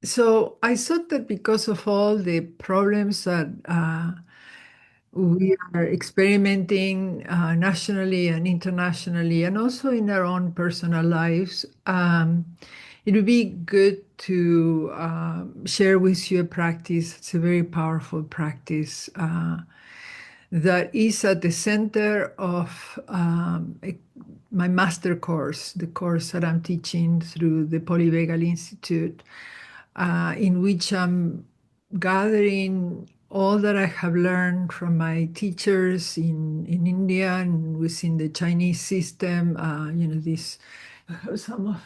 So I thought that because of all the problems that we are experimenting nationally and internationally, and also in our own personal lives, it would be good to share with you a practice. It's a very powerful practice that is at the center of my master course, the course that I'm teaching through the Polyvagal Institute, in which I'm gathering all that I have learned from my teachers in India and within the Chinese system. This some of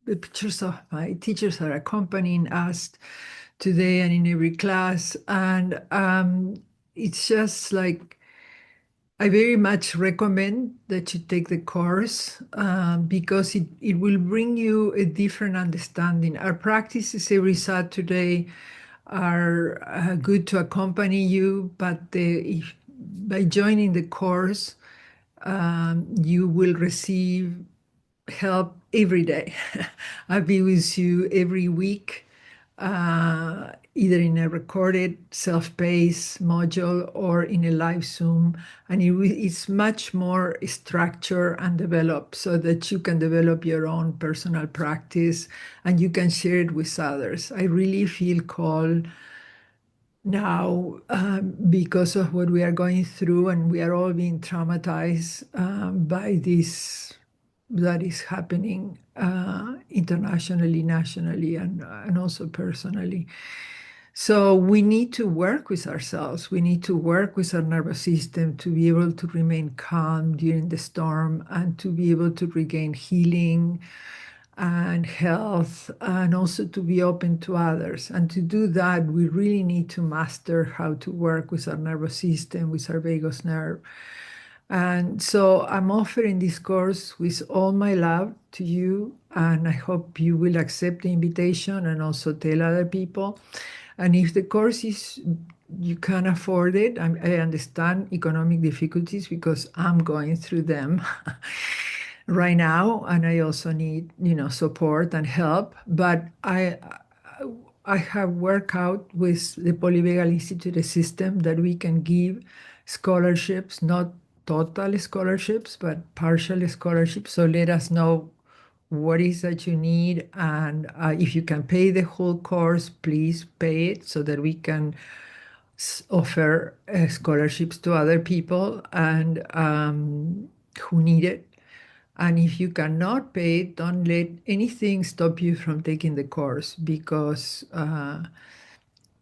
the pictures of my teachers are accompanying us today and in every class. And it's just like I very much recommend that you take the course because it will bring you a different understanding. Our practices every Saturday are good to accompany you, but by joining the course, you will receive help every day. I'll be with you every week, either in a recorded self-paced module or in a live Zoom. And it's much more structured and developed so that you can develop your own personal practice and you can share it with others. I really feel called now because of what we are going through, and we are all being traumatized by this that is happening internationally, nationally, and also personally. So we need to work with ourselves. We need to work with our nervous system to be able to remain calm during the storm and to be able to regain healing and health, and also to be open to others. And to do that, we really need to master how to work with our nervous system, with our vagus nerve. And so I'm offering this course with all my love to you, and I hope you will accept the invitation and also tell other people. And if the course is you can afford it, I understand economic difficulties because I'm going through them right now, and I also need, support and help. But I have worked out with the Polyvagal Institute a system that we can give scholarships, not total scholarships, but partial scholarships. So let us know what is that you need, and if you can pay the whole course, please pay it so that we can offer scholarships to other people and who need it. And if you cannot pay it, don't let anything stop you from taking the course, because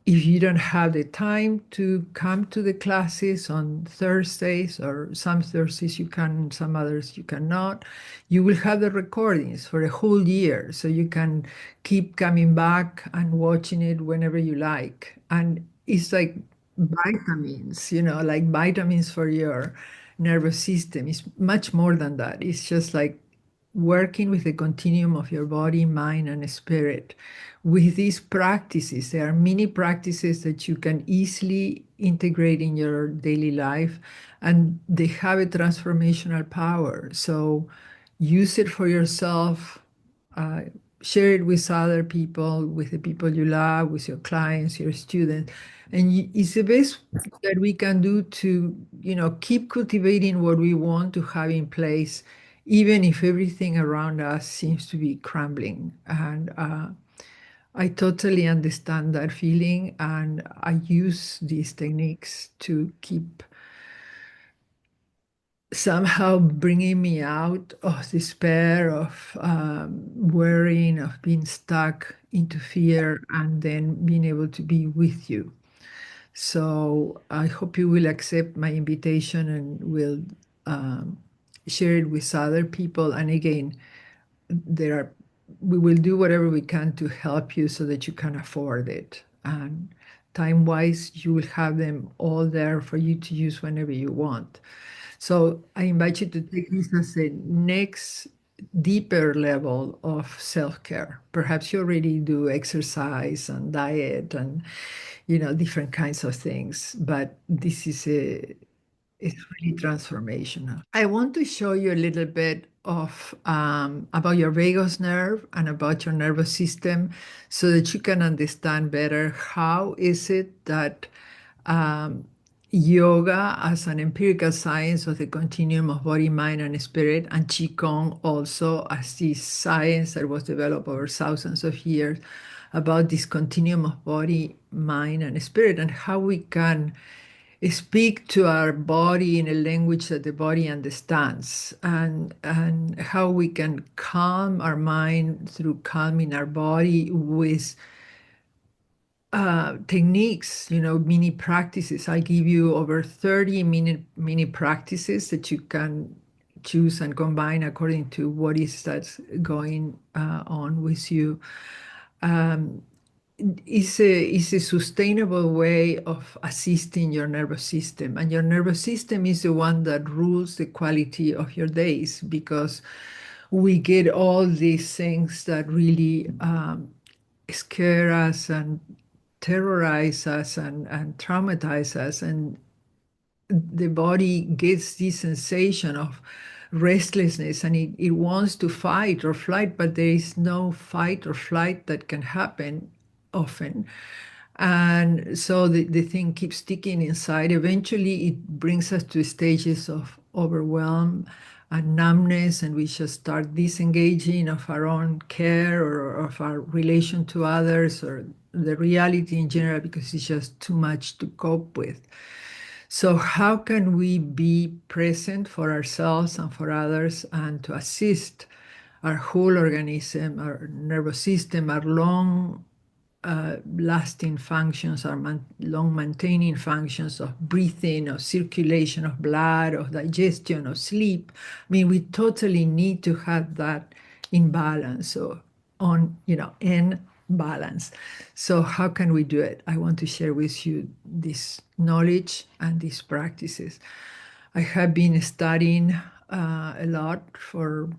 if you don't have the time to come to the classes on Thursdays, or some Thursdays you can, some others you cannot, you will have the recordings for a whole year. So you can keep coming back and watching it whenever you like. And it's like vitamins, like vitamins for your nervous system. It's much more than that. It's just like working with the continuum of your body, mind, and spirit. With these practices, there are many practices that you can easily integrate in your daily life, and they have a transformational power. So use it for yourself, uh, share it with other people, with the people you love, with your clients, your students. And it's the best that we can do to, keep cultivating what we want to have in place, even if everything around us seems to be crumbling. And I totally understand that feeling, and I use these techniques to keep somehow bringing me out of despair, of worrying, of being stuck into fear, and then being able to be with you. So I hope you will accept my invitation and will um, share it with other people. And again, there are we will do whatever we can to help you so that you can afford it. And time-wise, you will have them all there for you to use whenever you want. So I invite you to take this as a next deeper level of self-care. Perhaps you already do exercise and diet and different kinds of things, but this is It's really transformational. I want to show you a little bit of about your vagus nerve and about your nervous system so that you can understand better how is it that um, yoga as an empirical science of the continuum of body, mind, and spirit, and Qigong also as this science that was developed over thousands of years about this continuum of body, mind, and spirit, and how we can speak to our body in a language that the body understands, and how we can calm our mind through calming our body with techniques, mini practices. I give you over 30 mini practices that you can choose and combine according to what is that's going on with you. Um, is a sustainable way of assisting your nervous system. And your nervous system is the one that rules the quality of your days, because we get all these things that really scare us and terrorize us and traumatize us. And the body gets this sensation of restlessness, and it wants to fight or flight, but there is no fight or flight that can happen often. And so the thing keeps sticking inside. Eventually, it brings us to stages of overwhelm and numbness, and we just start disengaging of our own care or of our relation to others or the reality in general, because it's just too much to cope with. So, how can we be present for ourselves and for others and to assist our whole organism, our nervous system, our long lasting functions, our long maintaining functions of breathing, of circulation of blood, of digestion, of sleep? I mean, we totally need to have that in balance, so in balance. So how can we do it? I want to share with you this knowledge and these practices. I have been studying a lot for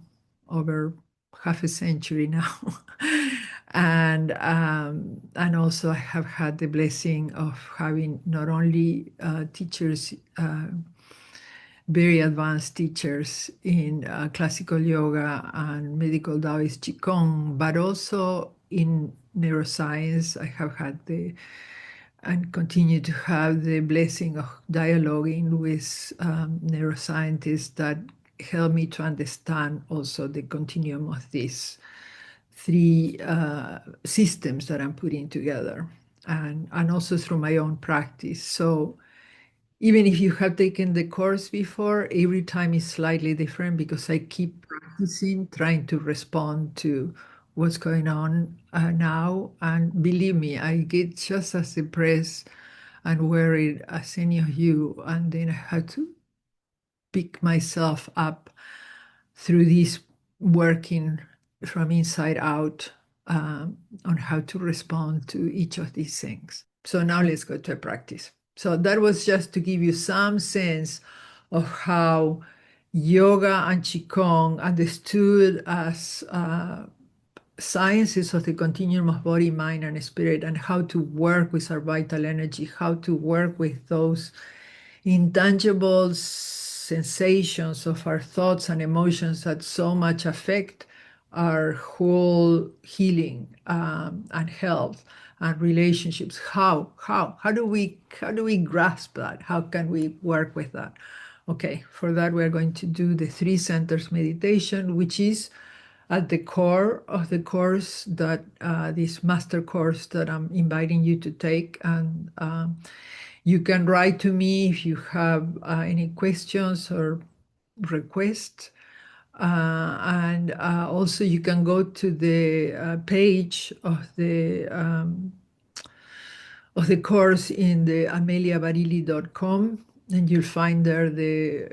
over half a century now. And also I have had the blessing of having not only teachers, very advanced teachers in classical yoga and medical Taoist Qigong, but also in neuroscience. I have had and continue to have the blessing of dialoguing with neuroscientists that help me to understand also the continuum of these three systems that I'm putting together, and also through my own practice. So even if you have taken the course before, every time is slightly different because I keep practicing, trying to respond to what's going on now. And believe me, I get just as depressed and worried as any of you. And then I had to pick myself up through this working from inside out on how to respond to each of these things. So now let's go to a practice. So that was just to give you some sense of how yoga and Qigong, understood as sciences of the continuum of body, mind, and spirit, and how to work with our vital energy, how to work with those intangible sensations of our thoughts and emotions that so much affect our whole healing and health and relationships. How do we grasp that? How can we work with that? Okay, for that we're going to do the three centers meditation, which is at the core of the course, that this master course that I'm inviting you to take. And you can write to me if you have any questions or requests. And also you can go to the page of the course in the ameliabarili.com, and you'll find there the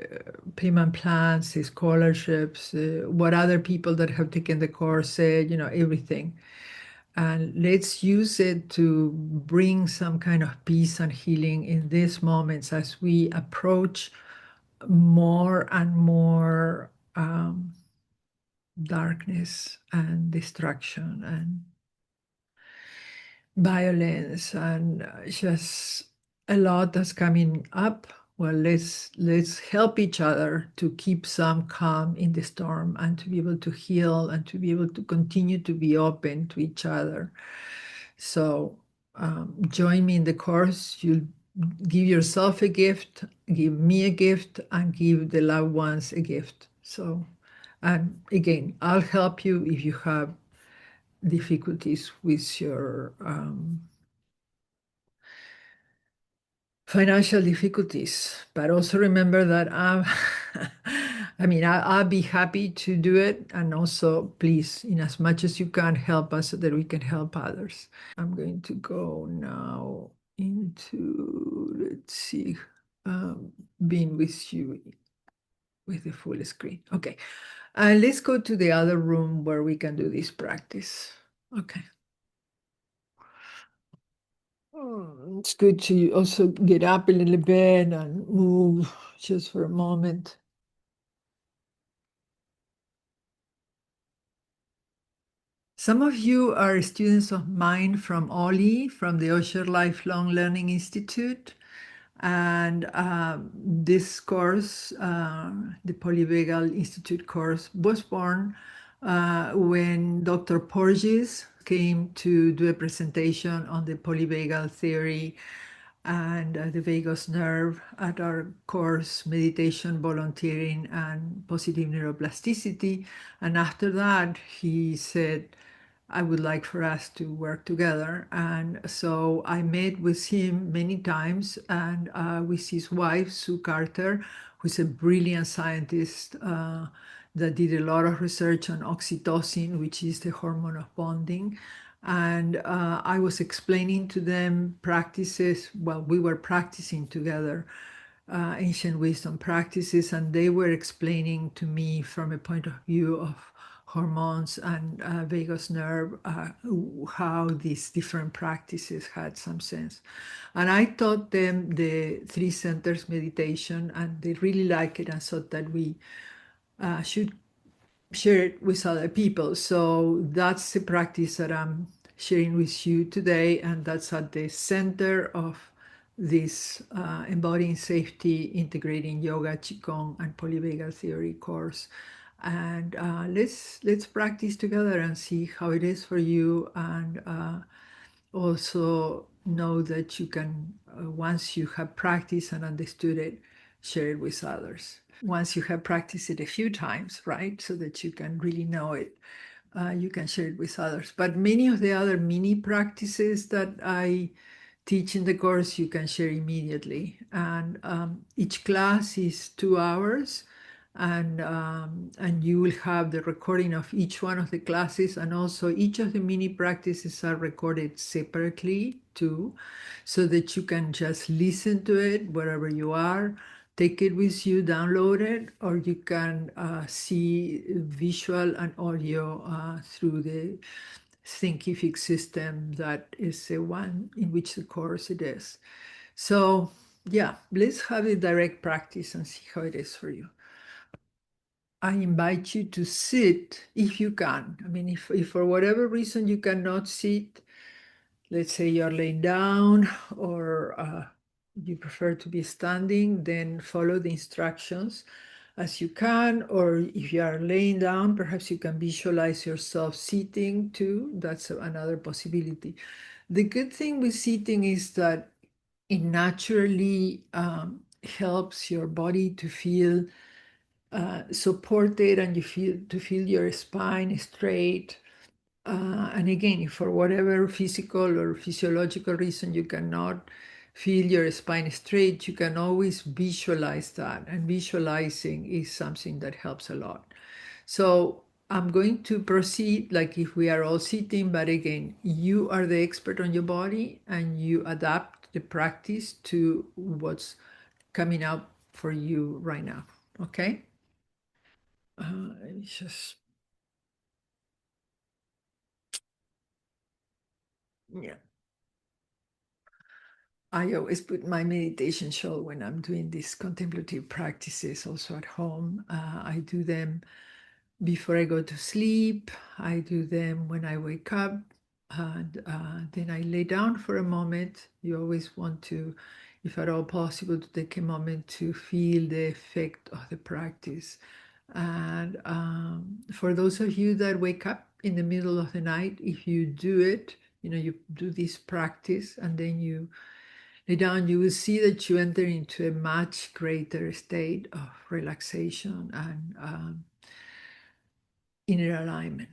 payment plans, the scholarships, what other people that have taken the course said, everything. And let's use it to bring some kind of peace and healing in these moments as we approach more and more darkness and destruction and violence, and just a lot that's coming up well, let's help each other to keep some calm in the storm and to be able to heal and to be able to continue to be open to each other. So join me in the course. You'll give yourself a gift, give me a gift, and give the loved ones a gift. So, and again, I'll help you if you have difficulties with your financial difficulties, but also remember that I mean, I'll be happy to do it. And also, please, in as much as you can, help us so that we can help others. I'm going to go now into, let's see, being with you with the full screen. Okay. Let's go to the other room where we can do this practice. Okay. It's good to also get up a little bit and move just for a moment. Some of you are students of mine from OLI, from the Osher Lifelong Learning Institute. And this course, the Polyvagal Institute course, was born when Dr. Porges came to do a presentation on the polyvagal theory and the vagus nerve at our course, Meditation, Volunteering, and Positive Neuroplasticity. And after that, he said, I would like for us to work together. And so I met with him many times and with his wife, Sue Carter, who's a brilliant scientist that did a lot of research on oxytocin, which is the hormone of bonding. And I was explaining to them practices, well, we were practicing together ancient wisdom practices, and they were explaining to me from a point of view of hormones and vagus nerve how these different practices had some sense. And I taught them the three centers meditation, and they really like it and thought that we should share it with other people. So that's the practice that I'm sharing with you today, and that's at the center of this Embodying Safety, Integrating Yoga, Qigong, and Polyvagal Theory course. And let's practice together and see how it is for you, and also know that you can, once you have practiced and understood it, share it with others. Once you have practiced it a few times, right, so that you can really know it, you can share it with others. But many of the other mini practices that I teach in the course, you can share immediately. And each class is 2 hours, and you will have the recording of each one of the classes, and also each of the mini practices are recorded separately too, so that you can just listen to it wherever you are, take it with you, download it, or you can see visual and audio through the Thinkific system that is the one in which the course it is. So yeah, let's have a direct practice and see how it is for you. I invite you to sit if you can. I mean, if for whatever reason you cannot sit, let's say you're laying down or you prefer to be standing, then follow the instructions as you can. Or if you are laying down, perhaps you can visualize yourself sitting too. That's another possibility. The good thing with sitting is that it naturally helps your body to feel supported, and you feel your spine straight. And again, if for whatever physical or physiological reason you cannot feel your spine straight, you can always visualize that. And visualizing is something that helps a lot. So I'm going to proceed like if we are all sitting, but again, you are the expert on your body and you adapt the practice to what's coming up for you right now. Okay? Just, yeah. I always put my meditation shawl when I'm doing these contemplative practices also at home. I do them before I go to sleep. I do them when I wake up. And then I lay down for a moment. You always want to, if at all possible, to take a moment to feel the effect of the practice. And for those of you that wake up in the middle of the night, if you do it, you do this practice and then you lay down, you will see that you enter into a much greater state of relaxation and inner alignment.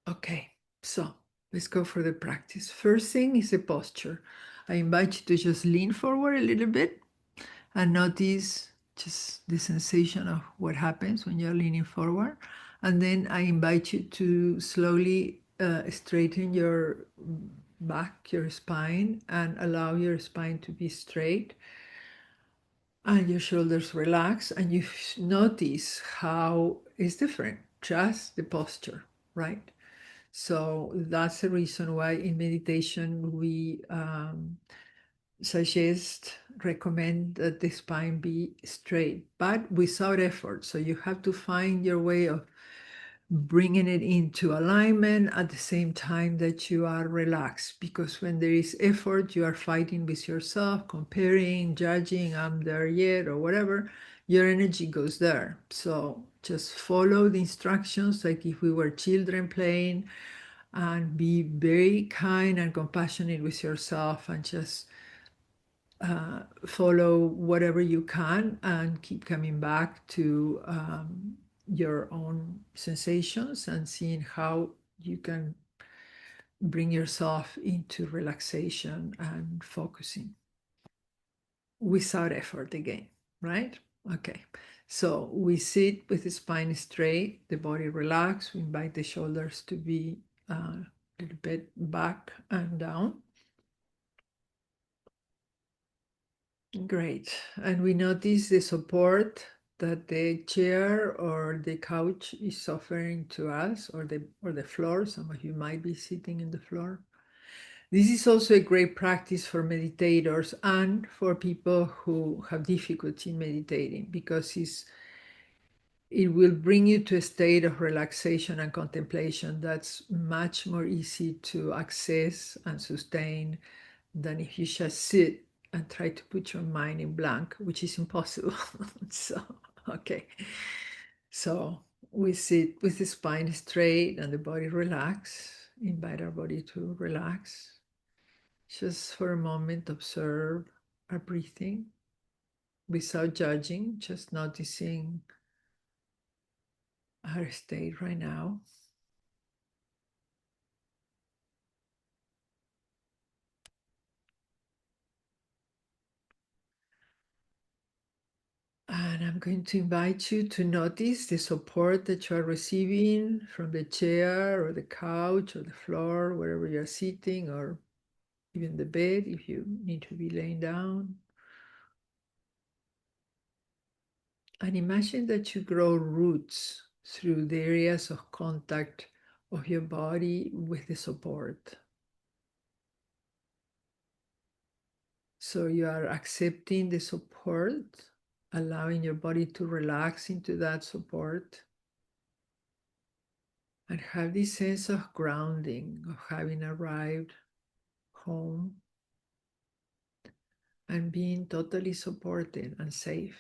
Okay, so let's go for the practice. First thing is the posture. I invite you to just lean forward a little bit and notice just the sensation of what happens when you're leaning forward. And then I invite you to slowly straighten your back, your spine, and allow your spine to be straight and your shoulders relax. And you notice how it's different, just the posture, right? So that's the reason why in meditation we recommend that the spine be straight, but without effort. So you have to find your way of bringing it into alignment at the same time that you are relaxed. Because when there is effort, you are fighting with yourself, comparing, judging, I'm there yet, or whatever, your energy goes there. So just follow the instructions like if we were children playing, and be very kind and compassionate with yourself, and just follow whatever you can and keep coming back to your own sensations and seeing how you can bring yourself into relaxation and focusing without effort again, right? Okay, so we sit with the spine straight, the body relaxed. We invite the shoulders to be a little bit back and down. Great. And we notice the support that the chair or the couch is offering to us, or the floor. Some of you might be sitting in the floor. This is also a great practice for meditators and for people who have difficulty meditating, because it will bring you to a state of relaxation and contemplation that's much more easy to access and sustain than if you just sit and try to put your mind in blank, which is impossible. So, okay. So we sit with the spine straight and the body relaxed. Invite our body to relax. Just for a moment, observe our breathing without judging, just noticing our state right now. And I'm going to invite you to notice the support that you are receiving from the chair or the couch or the floor, wherever you're sitting, or even the bed if you need to be laying down. And imagine that you grow roots through the areas of contact of your body with the support. So you are accepting the support, allowing your body to relax into that support, and have this sense of grounding, of having arrived home and being totally supported and safe.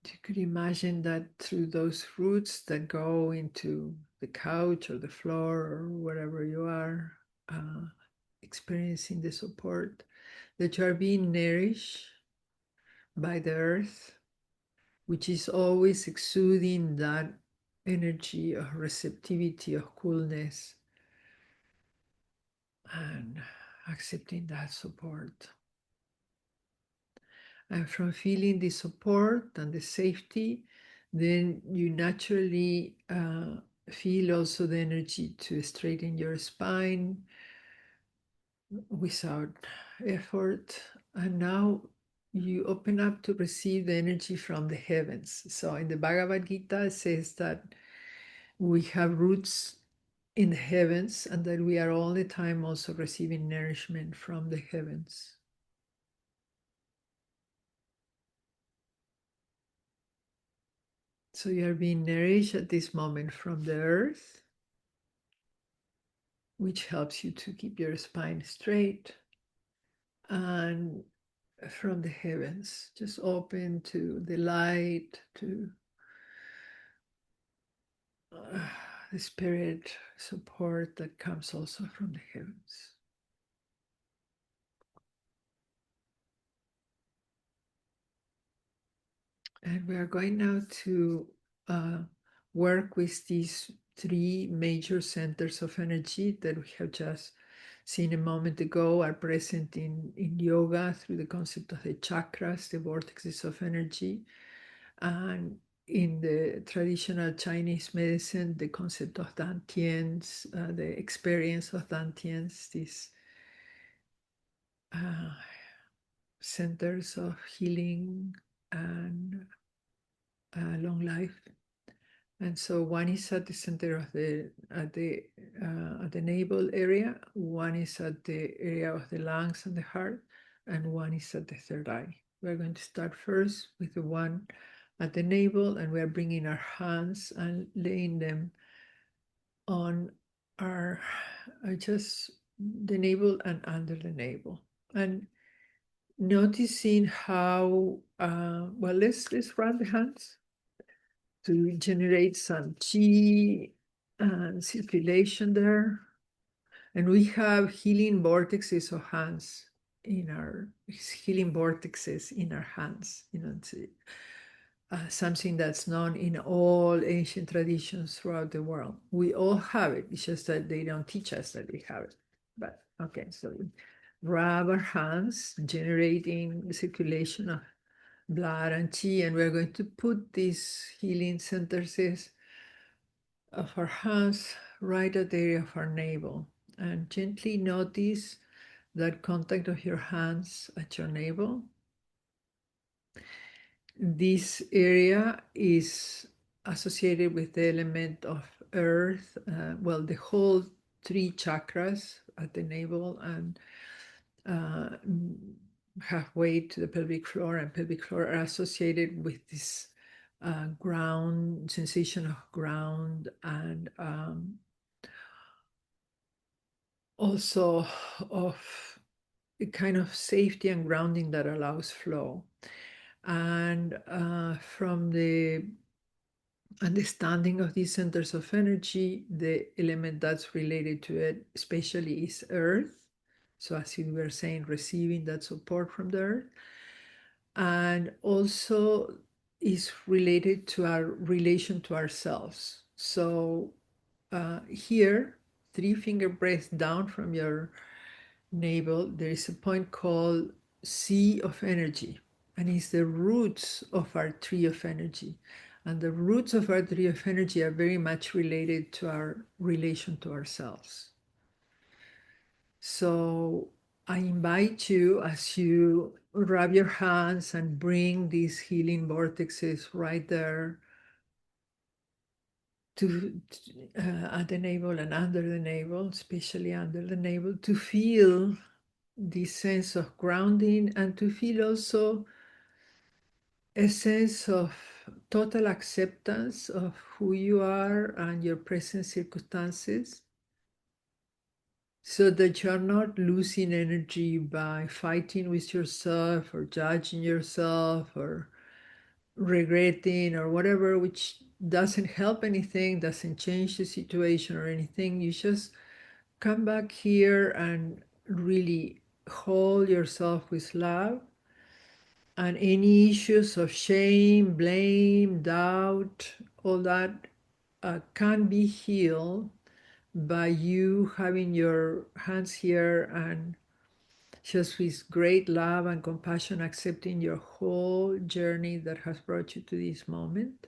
You could imagine that through those roots that go into the couch or the floor or wherever you are, experiencing the support, that you are being nourished by the earth, which is always exuding that energy of receptivity, of coolness, and accepting that support. And from feeling the support and the safety, then you naturally feel also the energy to straighten your spine without effort. And now you open up to receive the energy from the heavens. So in the Bhagavad Gita, it says that we have roots in the heavens and that we are all the time also receiving nourishment from the heavens. So you are being nourished at this moment from the earth, which helps you to keep your spine straight, and from the heavens, just open to the light, to the spirit support that comes also from the heavens. And we are going now to work with these three major centers of energy that we have just seen a moment ago are present in yoga through the concept of the chakras, the vortexes of energy. And in the traditional Chinese medicine, the concept of dantians, the experience of dantians, these uh, centers of healing and long life. And so one is at the center of the navel area, one is at the area of the lungs and the heart, and one is at the third eye. We're going to start first with the one at the navel, and we are bringing our hands and laying them on our just the navel and under the navel, and noticing how well. Let's run the hands to generate some chi and circulation there. And we have healing vortexes of hands in our healing vortexes in our hands. It's something that's known in all ancient traditions throughout the world. We all have it. It's just that they don't teach us that we have it. But okay, so rub our hands, generating the circulation of blood and chi, and we're going to put these healing centers of our hands right at the area of our navel, and gently notice that contact of your hands at your navel. This area is associated with the element of earth, well, the whole three chakras at the navel and uh, halfway to the pelvic floor, and pelvic floor are associated with this ground, sensation of ground, and also of a kind of safety and grounding that allows flow. And from the understanding of these centers of energy, the element that's related to it, especially, is earth. So as we were saying, receiving that support from the earth. And also is related to our relation to ourselves. So here, 3-finger breath down from your navel, there is a point called sea of energy, and it's the roots of our tree of energy. And the roots of our tree of energy are very much related to our relation to ourselves. So I invite you, as you rub your hands and bring these healing vortexes right there to at the navel and under the navel, especially under the navel, to feel this sense of grounding, and to feel also a sense of total acceptance of who you are and your present circumstances, so that you're not losing energy by fighting with yourself or judging yourself or regretting or whatever, which doesn't help anything, doesn't change the situation or anything. You just come back here and really hold yourself with love, and any issues of shame, blame, doubt, all that can be healed by you having your hands here and just with great love and compassion accepting your whole journey that has brought you to this moment.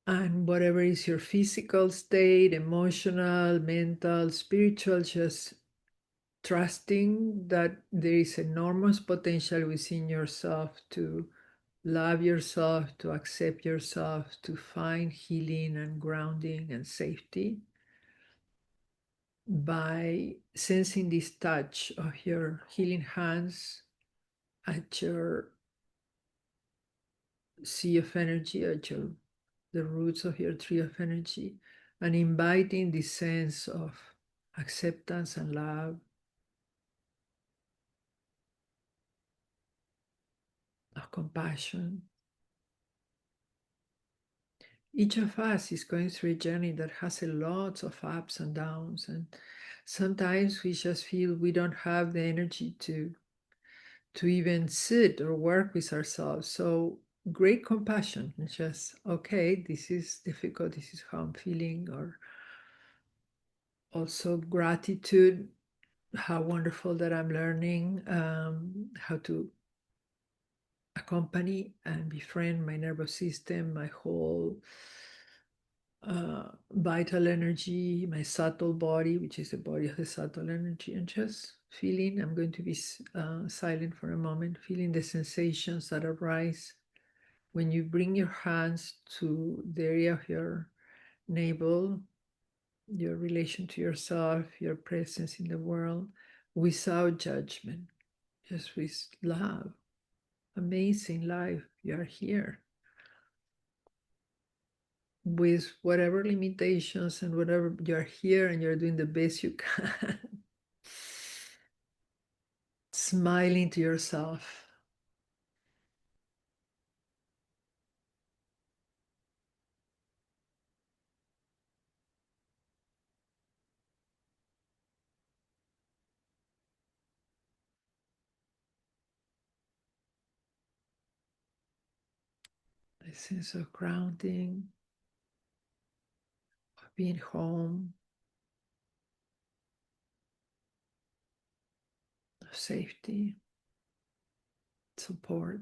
And whatever is your physical state, emotional, mental, spiritual, just trusting that there is enormous potential within yourself to love yourself, to accept yourself, to find healing and grounding and safety by sensing this touch of your healing hands at your sea of energy at the roots of your tree of energy, and inviting this sense of acceptance and love, of compassion. Each of us is going through a journey that has a lot of ups and downs, and sometimes we just feel we don't have the energy to even sit or work with ourselves. So great compassion, and just, okay, this is difficult, this is how I'm feeling. Or also gratitude, how wonderful that I'm learning how to accompany and befriend my nervous system, my whole vital energy, my subtle body, which is the body of the subtle energy, and just feeling. I'm going to be silent for a moment, feeling the sensations that arise when you bring your hands to the area of your navel, your relation to yourself, your presence in the world, without judgment, just with love. Amazing life, you are here with whatever limitations and whatever. You're here and you're doing the best you can. Smiling to yourself. A sense of grounding, of being home, of safety, support.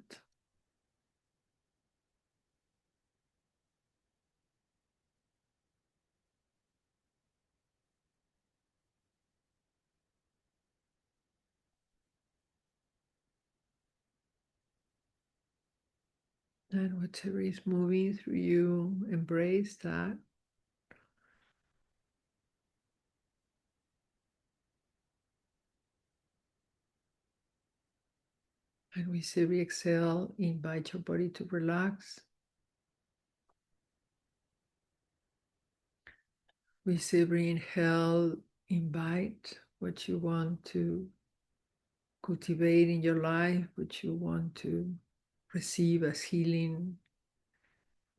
And whatever is moving through you, embrace that. And with every exhale, invite your body to relax. With every inhale, invite what you want to cultivate in your life, what you want to receive as healing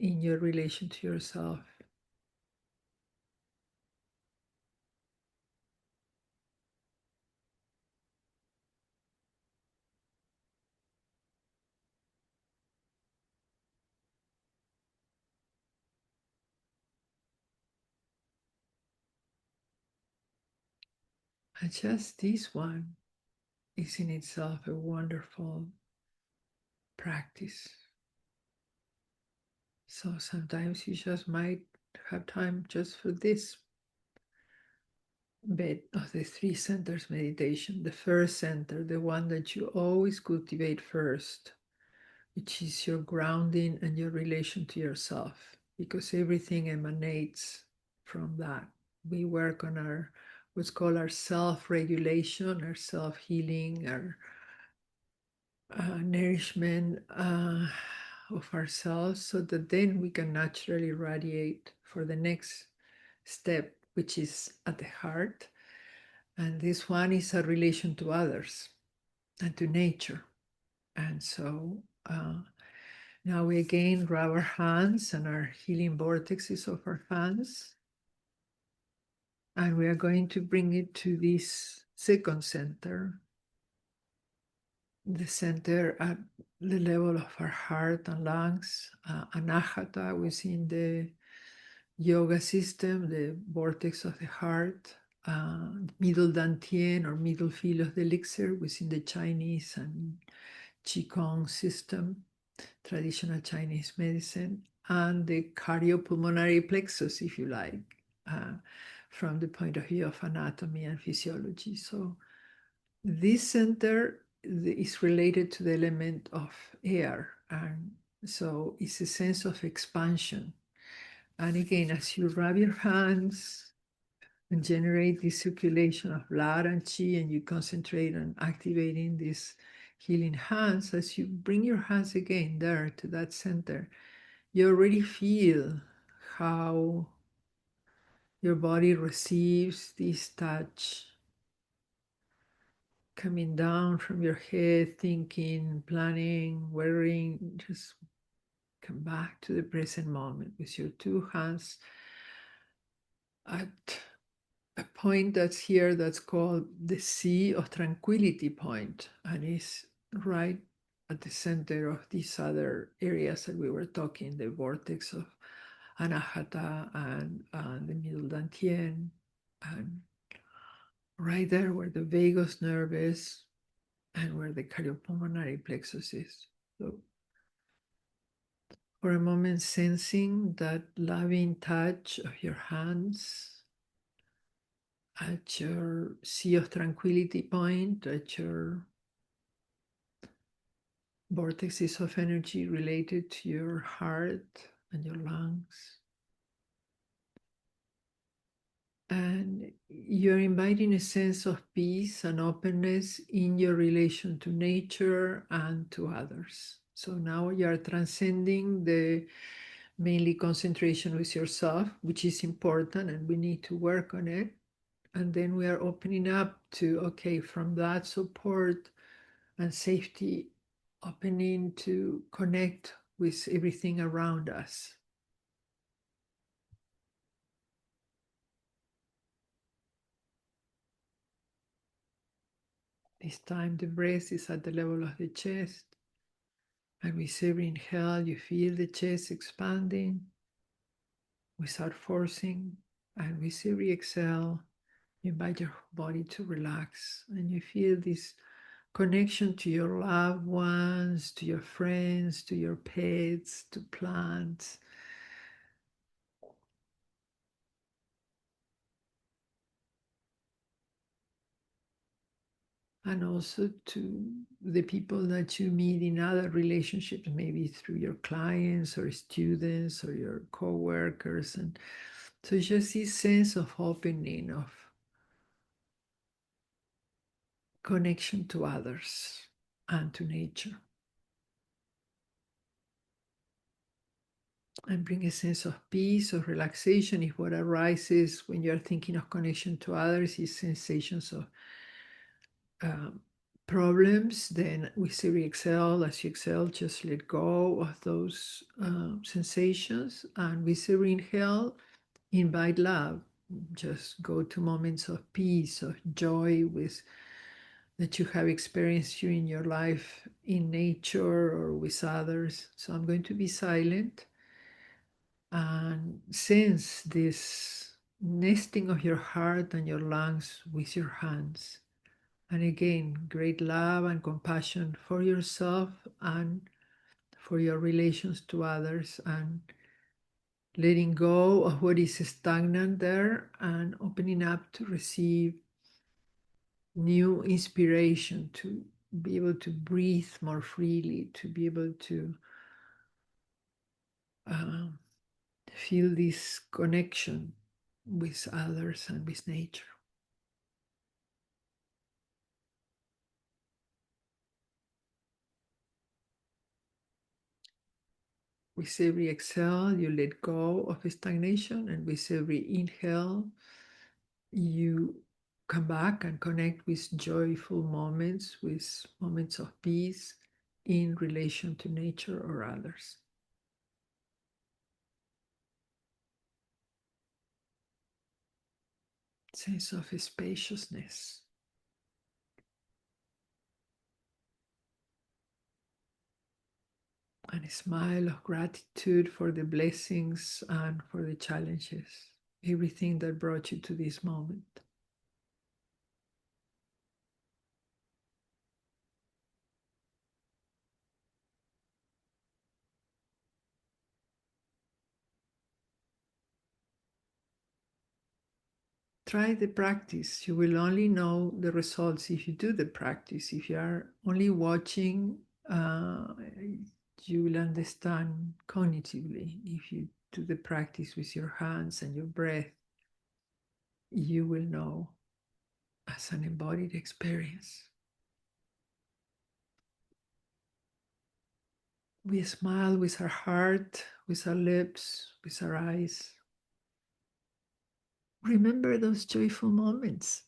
in your relation to yourself. And just this one is in itself a wonderful practice. So sometimes you just might have time just for this bit of the three centers meditation. The first center, the one that you always cultivate first, which is your grounding and your relation to yourself, because everything emanates from that. We work on our what's called our self-regulation, our self-healing, our nourishment of ourselves, so that then we can naturally radiate for the next step, which is at the heart. And this one is a relation to others and to nature. And so now we again rub our hands and our healing vortexes of our hands. And we are going to bring it to this second center, the center at the level of our heart and lungs, anahata within the yoga system, the vortex of the heart, middle dantian or middle field of the elixir within the Chinese and Qigong system, traditional Chinese medicine, and the cardiopulmonary plexus, if you like, from the point of view of anatomy and physiology. So this center is related to the element of air, and so it's a sense of expansion. And again, as you rub your hands and generate this circulation of blood and qi, and you concentrate on activating this healing hands, as you bring your hands again there to that center, you already feel how your body receives this touch coming down from your head, thinking, planning, worrying. Just come back to the present moment with your two hands at a point that's here that's called the Sea of Tranquility point, and it's right at the center of these other areas that we were talking, the vortex of Anahata and the middle dantian, and right there where the vagus nerve is and where the cardiopulmonary plexus is. So for a moment, sensing that loving touch of your hands at your Sea of Tranquility point, at your vortexes of energy related to your heart and your lungs. And you're inviting a sense of peace and openness in your relation to nature and to others. So now you are transcending the mainly concentration with yourself, which is important and we need to work on it. And then we are opening up to, okay, from that support and safety, opening to connect with everything around us. This time the breath is at the level of the chest. And with every inhale, you feel the chest expanding without forcing. And with every exhale, you invite your body to relax. And you feel this connection to your loved ones, to your friends, to your pets, to plants. And also to the people that you meet in other relationships, maybe through your clients or students or your co-workers. And so just this sense of opening, of connection to others and to nature. And bring a sense of peace, of relaxation. If what arises when you're thinking of connection to others is sensations of problems, then with every exhale, as you exhale, just let go of those sensations. And with every inhale, invite love. Just go to moments of peace, of joy with that you have experienced during your life in nature or with others. So I'm going to be silent and sense this nesting of your heart and your lungs with your hands. And again, great love and compassion for yourself and for your relations to others, and letting go of what is stagnant there and opening up to receive new inspiration, to be able to breathe more freely, to be able to um, feel this connection with others and with nature. With every exhale, you let go of stagnation, and with every inhale, you come back and connect with joyful moments, with moments of peace in relation to nature or others. Sense of spaciousness. And a smile of gratitude for the blessings and for the challenges, everything that brought you to this moment. Try the practice. You will only know the results if you do the practice. If you are only watching, you will understand cognitively. If you do the practice with your hands and your breath, you will know as an embodied experience. We smile with our heart, with our lips, with our eyes. Remember those joyful moments.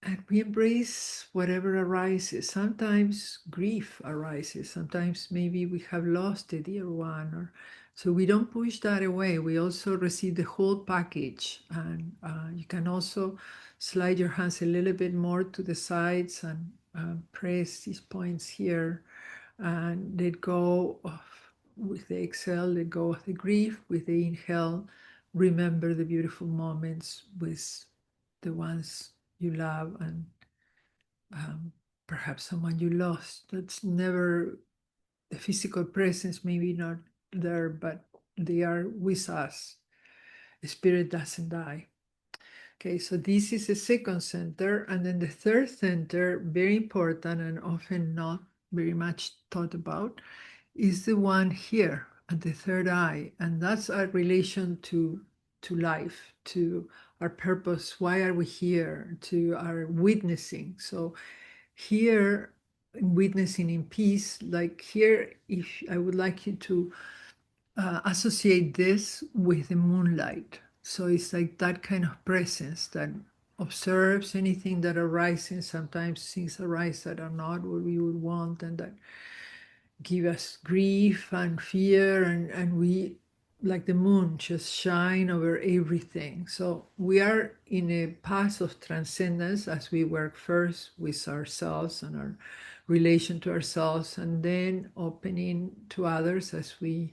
And we embrace whatever arises. Sometimes grief arises. Sometimes maybe we have lost a dear one. So we don't push that away. We also receive the whole package. And you can also slide your hands a little bit more to the sides and press these points here and let go of, with the exhale, let go of the grief. With the inhale, remember the beautiful moments with the ones you love and perhaps someone you lost. That's never the physical presence, maybe not there, but they are with us. The spirit doesn't die. Okay, so this is the second center. And then the third center, very important and often not very much thought about, is the one here at the third eye. And that's our relation to life, to our purpose. Why are we here? To our witnessing. So here, witnessing in peace, like here, if I would like you to associate this with the moonlight. So it's like that kind of presence that observes anything that arises. Sometimes things arise that are not what we would want and that give us grief and fear, and we, like the moon, just shine over everything. So we are in a path of transcendence as we work first with ourselves and our relation to ourselves, and then opening to others as we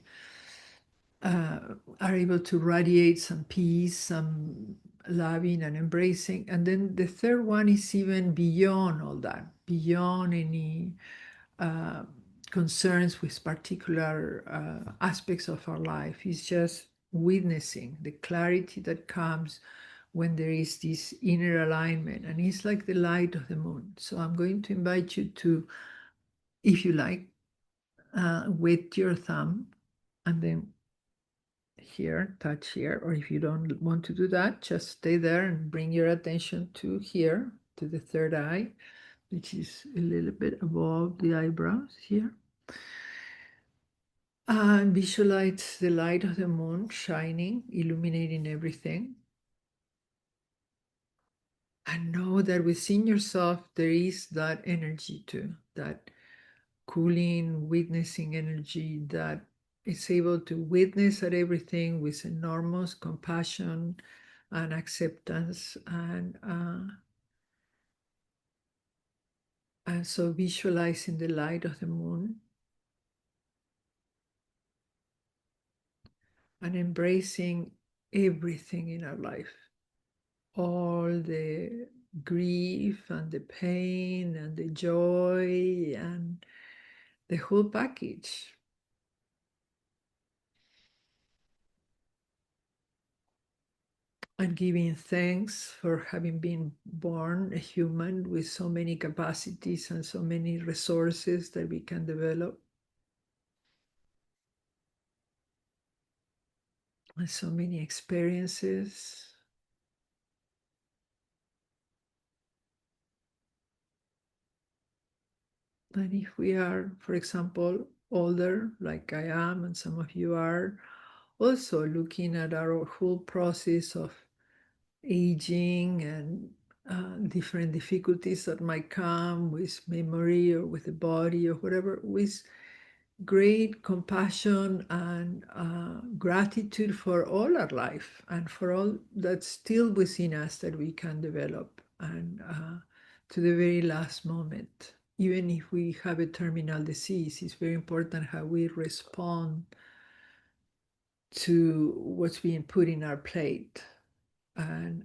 are able to radiate some peace, some loving and embracing. And then the third one is even beyond all that, beyond any uh, concerns with particular aspects of our life. It's just witnessing the clarity that comes when there is this inner alignment. And it's like the light of the moon. So I'm going to invite you to, if you like, wet your thumb and then here, touch here, or if you don't want to do that, just stay there and bring your attention to here, to the third eye, which is a little bit above the eyebrows here. And visualize the light of the moon shining, illuminating everything. And know that within yourself there is that energy too, that cooling, witnessing energy that is able to witness at everything with enormous compassion and acceptance. And so visualizing the light of the moon and embracing everything in our life, all the grief and the pain and the joy and the whole package. And giving thanks for having been born a human with so many capacities and so many resources that we can develop, and so many experiences. And if we are, for example, older, like I am, and some of you are, also looking at our whole process of aging and different difficulties that might come with memory or with the body or whatever, with great compassion and gratitude for all our life and for all that's still within us that we can develop, and to the very last moment. Even if we have a terminal disease, it's very important how we respond to what's being put in our plate. And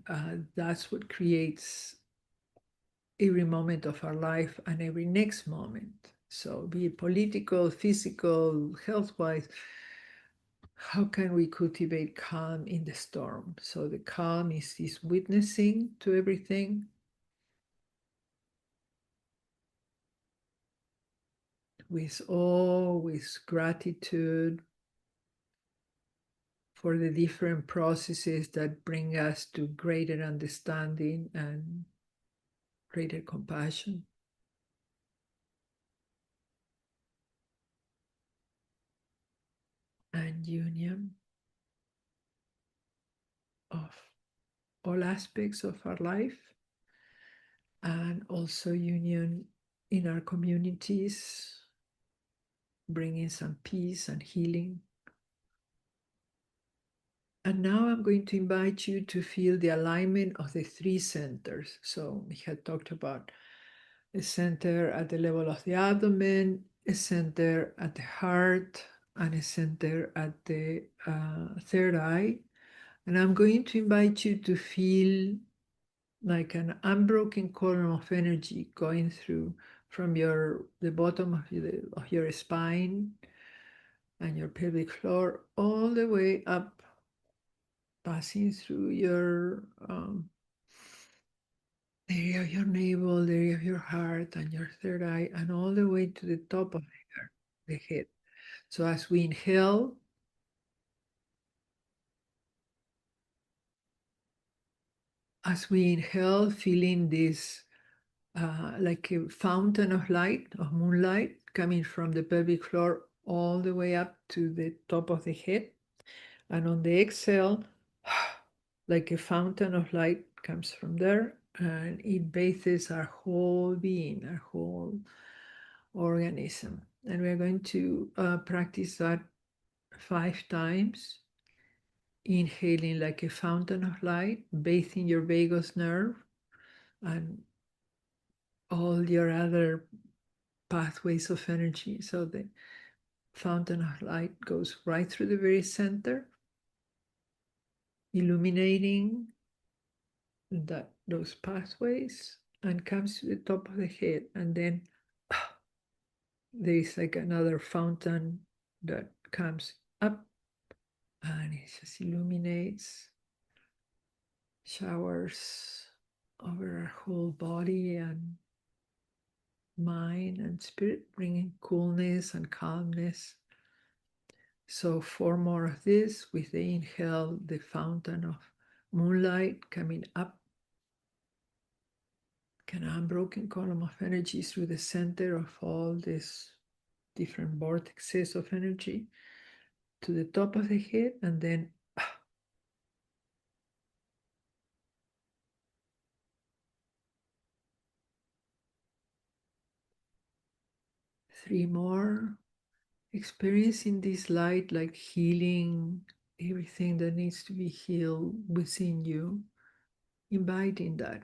that's what creates every moment of our life and every next moment. So, be it political, physical, health wise, how can we cultivate calm in the storm? So, the calm is this witnessing to everything with awe, with gratitude, for the different processes that bring us to greater understanding and greater compassion. And union of all aspects of our life, and also union in our communities, bringing some peace and healing. And now I'm going to invite you to feel the alignment of the three centers. So we had talked about a center at the level of the abdomen, a center at the heart, and a center at the third eye. And I'm going to invite you to feel like an unbroken column of energy going through from the bottom of your spine and your pelvic floor all the way up, passing through your the area of your navel, the area of your heart, and your third eye, and all the way to the top of the head. So as we inhale, feeling this like a fountain of light, of moonlight, coming from the pelvic floor all the way up to the top of the head. And on the exhale, like a fountain of light comes from there, and it bathes our whole being, our whole organism. And we're going to practice that 5 times, inhaling like a fountain of light, bathing your vagus nerve and all your other pathways of energy. So the fountain of light goes right through the very center, illuminating those pathways, and comes to the top of the head. And then there is like another fountain that comes up, and it just illuminates, showers over our whole body and mind and spirit, bringing coolness and calmness. So 4 more of this with the inhale, the fountain of moonlight coming up, an unbroken column of energy through the center of all these different vortexes of energy to the top of the head, and then 3 more, experiencing this light like healing everything that needs to be healed within you, inviting that.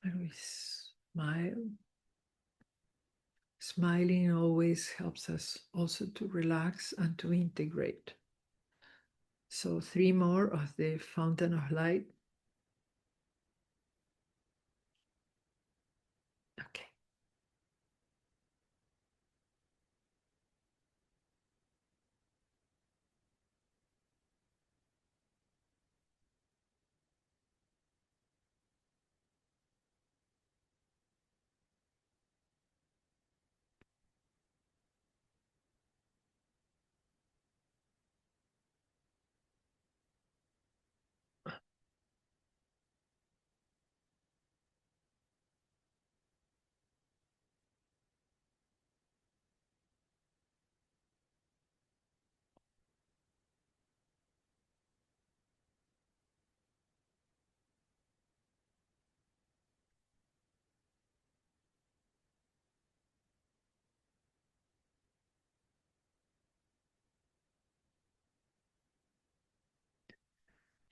And we smile. Smiling always helps us also to relax and to integrate. So 3 more of the fountain of light. Okay.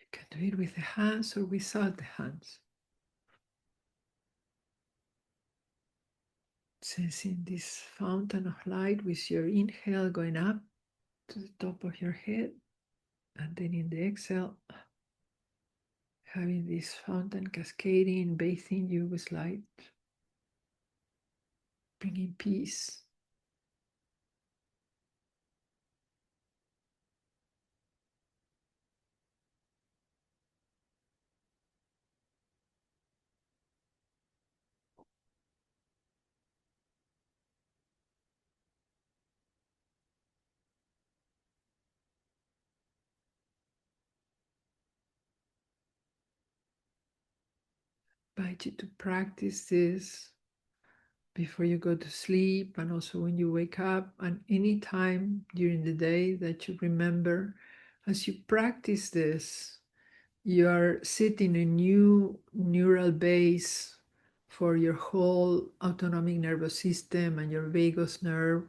You can do it with the hands or without the hands. Sensing this fountain of light with your inhale going up to the top of your head, and then in the exhale, having this fountain cascading, bathing you with light, bringing peace. invite you to practice this before you go to sleep and also when you wake up and any time during the day that you remember. As you practice this, you are setting a new neural base for your whole autonomic nervous system and your vagus nerve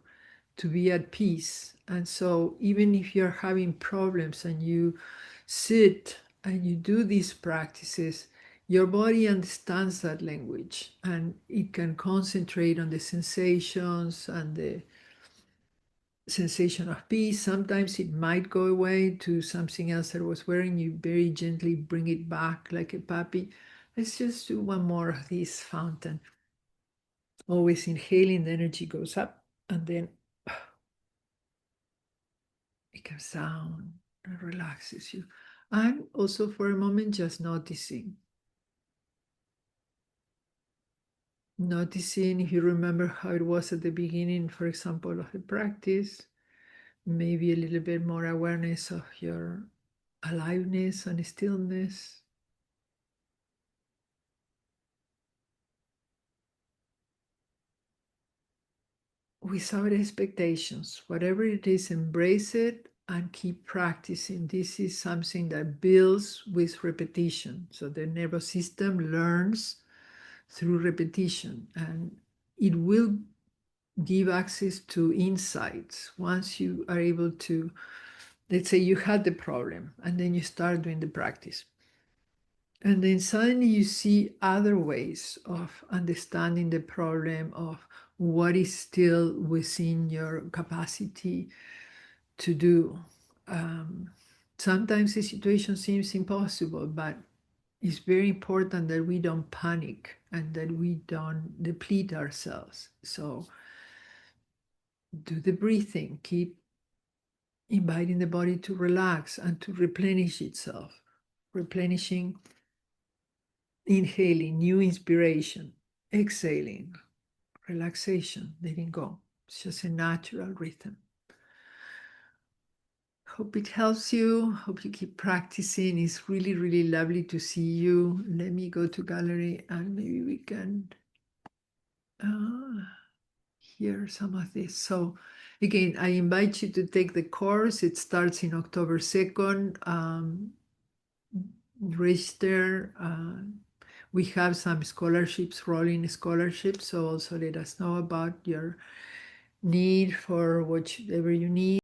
to be at peace. And so even if you're having problems and you sit and you do these practices, your body understands that language and it can concentrate on the sensations and the sensation of peace. Sometimes it might go away to something else that was wearing. You very gently bring it back like a puppy. Let's just do one more of this fountain. Always inhaling, the energy goes up and then it comes down and relaxes you. And also for a moment, just noticing. Noticing if you remember how it was at the beginning, for example, of the practice, maybe a little bit more awareness of your aliveness and stillness. Without expectations, whatever it is, embrace it and keep practicing. This is something that builds with repetition. So the nervous system learns through repetition and it will give access to insights once you are able to, let's say you had the problem and then you start doing the practice. And then suddenly you see other ways of understanding the problem of what is still within your capacity to do. Sometimes the situation seems impossible, but it's very important that we don't panic and that we don't deplete ourselves. So do the breathing, keep inviting the body to relax and to replenish itself, replenishing, inhaling, new inspiration, exhaling, relaxation, letting go. It's just a natural rhythm. Hope it helps you. Hope you keep practicing. It's really, really lovely to see you. Let me go to gallery and maybe we can hear some of this. So again, I invite you to take the course. It starts in October 2nd. Register. We have some scholarships, rolling scholarships. So also let us know about your need for whatever you need.